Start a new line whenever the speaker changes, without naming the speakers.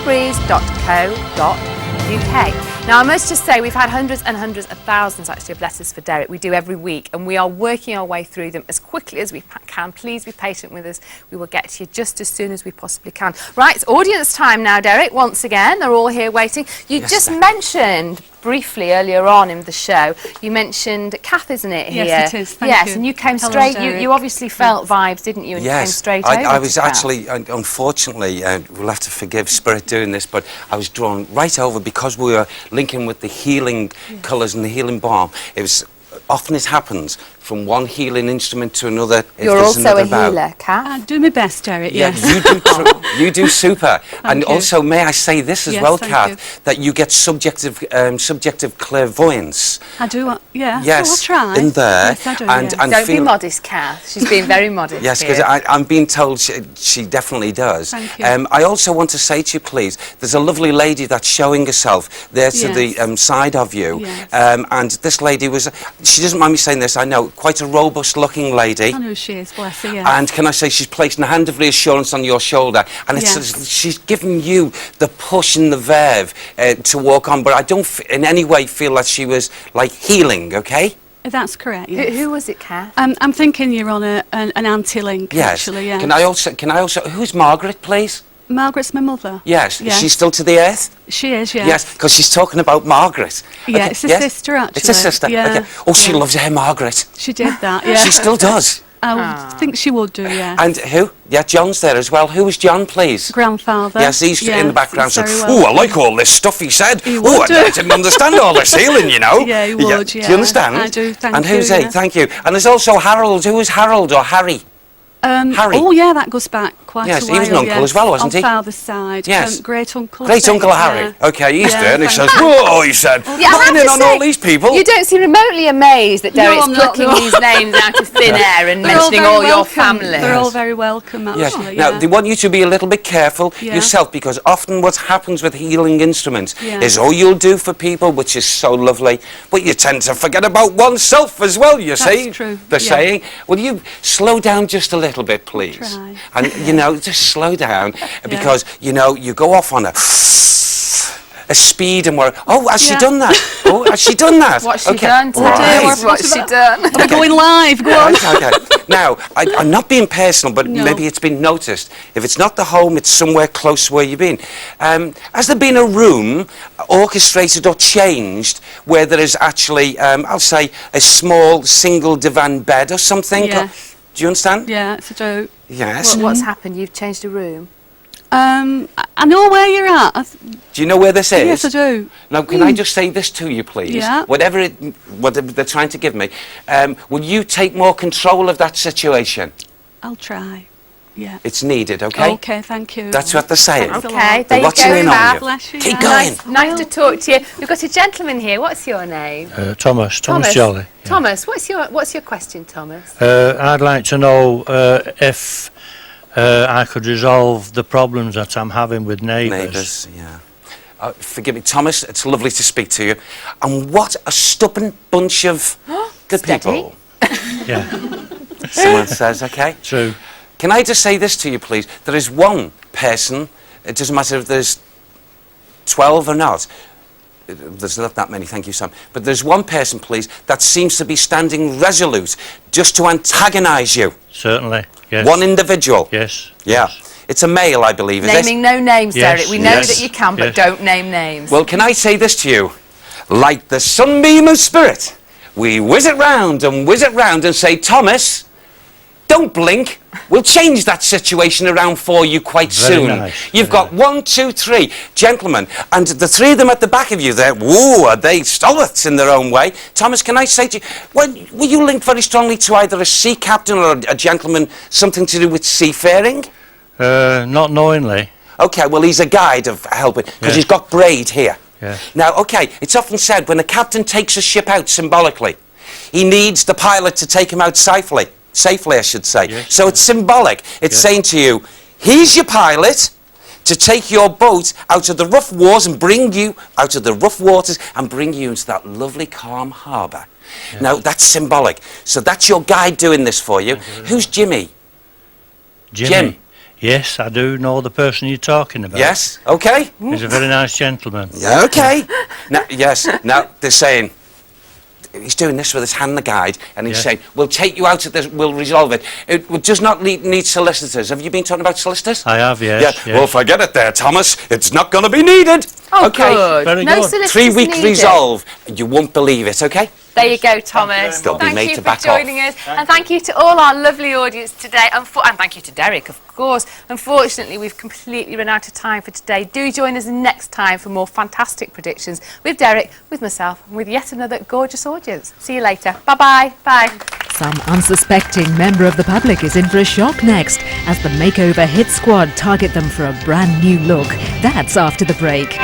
starbreeze.co.uk. Now, I must just say, we've had hundreds and hundreds of thousands, actually, of letters for Derek. We do every week, and we are working our way through them as quickly as we can. Please be patient with us. We will get to you just as soon as we possibly can. Right, it's audience time now, Derek, once again. They're all here waiting. You just mentioned briefly earlier on in the show, you mentioned Kath, isn't it, here?
Yes, it is. Thank you.
Yes, and you came straight, you obviously felt vibes, didn't you? And you came straight over.
I was actually, unfortunately, we'll have to forgive Spirit doing this, but I was drawn right over because we were linking with the healing colours and the healing balm. It was, often it happens, from one healing instrument to another.
You're also a healer, Kath.
I do my best, Derek, yes.
You do super. And also, may I say this as well, Kath, that you get subjective clairvoyance.
I do, yeah.
Yes,
I'll try.
in there.
Yes, I do,
and
don't be modest, Kath. She's being very modest.
Yes, because I'm being told she definitely does.
Thank you.
I also want to say to you, please, there's a lovely lady that's showing herself there to the side of you.
Yes.
And this lady was, she doesn't mind me saying this, I know, quite a robust-looking lady.
I know she is, bless her, yes.
And can I say she's placing a hand of reassurance on your shoulder, and she's giving you the push and the verve to walk on, but I don't in any way feel that she was, like, healing, okay?
That's correct, yes.
Who was it, Kath?
I'm thinking you're on an anti-link, actually, yes.
Can I also, who's Margaret, please?
Margaret's my mother.
Yes. Is she still to the earth?
She is, yes.
Yes, because she's talking about Margaret.
Yeah, it's a sister, actually.
It's a sister, okay. Oh, she loves her Margaret.
She did that, yeah.
She still does.
I think she would do, yeah.
And who? Yeah, John's there as well. Who was John, please?
Grandfather.
Yes, he's in the background. So,
well.
I like all this stuff he said.
He would
I didn't understand all this healing, you know.
Yeah, he would, yeah.
Do you understand?
I do, thank you.
And who's he? Thank you. And there's also Harold. Who is Harold or Harry? Harry.
Oh, yeah, that goes back quite a while.
Yes, he was an uncle as well, wasn't he?
On father's side.
Yes.
Great-uncle.
Great-uncle Harry. Okay, he's there, and he says, whoa, he said, looking in on all these people.
You don't seem remotely amazed that Derek's plucking these names out of thin air and mentioning all your family.
They're all very welcome, actually.
Yes. Now, they want you to be a little bit careful yourself, because often what happens with healing instruments is all you'll do for people, which is so lovely, but you tend to forget about oneself as well, you see.
That's true.
They're saying, will you slow down just a little bit, please? And, you know, just slow down, because, you know, you go off on a speed and we're, oh, has she done that? Oh, has she done that?
What's she done today?
Right.
What's she done?
We're going live, go on.
Okay. Now, I'm not being personal, but maybe it's been noticed. If it's not the home, it's somewhere close to where you've been. Has there been a room orchestrated or changed where there is actually, I'll say, a small single divan bed or something?
Yes.
Do you understand?
Yeah, it's a joke.
Yes.
What's happened? You've changed a room?
I know where you're at.
Do you know where this is?
Yes, I do.
Now, can I just say this to you, please?
Yeah.
Whatever they're trying to give me, will you take more control of that situation?
I'll try. Yeah.
It's needed, okay?
Okay, thank you.
That's what they're saying.
Okay,
they're watching in on you.
Bless you.
Keep going.
Nice to talk to you. We've got a gentleman here. What's your name?
Thomas Jolly. Yeah.
Thomas, what's your question, Thomas?
I'd like to know if I could resolve the problems that I'm having with neighbours.
Yeah. Forgive me, Thomas, it's lovely to speak to you. And what a stubborn bunch of good people.
Yeah.
Someone says, okay?
True.
Can I just say this to you, please? There is one person, it doesn't matter if there's 12 or not. There's not that many, thank you, Sam. But there's one person, please, that seems to be standing resolute just to antagonise you.
Certainly, yes.
One individual.
Yes.
Yeah.
Yes.
It's a male, I believe, is
Naming no names,
Yes,
Derek. We know that you can, but don't name names.
Well, can I say this to you? Like the sunbeam of spirit, we whiz it round and say, Thomas, don't blink. We'll change that situation around for you quite soon.
Nice.
You've got 1, 2, 3 gentlemen, and the three of them at the back of you there, whoa, are they stalwarts in their own way? Thomas, can I say to you, were you linked very strongly to either a sea captain or a gentleman, something to do with seafaring?
Not knowingly.
Okay, well, he's a guide of helping, because he's got braid here.
Yeah.
Now, okay, it's often said when a captain takes a ship out symbolically, he needs the pilot to take him out safely, I should say.
Yes,
so it's symbolic. It's saying to you, he's your pilot to take your boat out of the rough waters and bring you out of the rough waters and bring you into that lovely calm harbour. Yes. Now, that's symbolic. So that's your guide doing this for you. Who's Jimmy?
Jim. Yes, I do know the person you're talking about.
Yes, okay.
He's a very nice gentleman.
Yeah, okay. Now, yes, now they're saying, he's doing this with his hand, the guide, and he's saying, we'll take you out of this, we'll resolve it. It does not need solicitors. Have you been talking about solicitors?
I have, yes.
Yeah. Well, forget it there, Thomas. It's not going to be needed.
Oh,
okay.
good.
Very
No
good.
solicitors
3-week
needed.
resolve. You won't believe it, okay?
There you go, Thomas.
They'll be
Thank
made
you
to
for
back
joining us. And thank you to all our lovely audience today. And thank you to Derek, of course. Unfortunately, we've completely run out of time for today. Do join us next time for more fantastic predictions with Derek, with myself, and with yet another gorgeous audience. See you later. Bye-bye. Bye.
Some unsuspecting member of the public is in for a shock next as the makeover hit squad target them for a brand new look. That's after the break.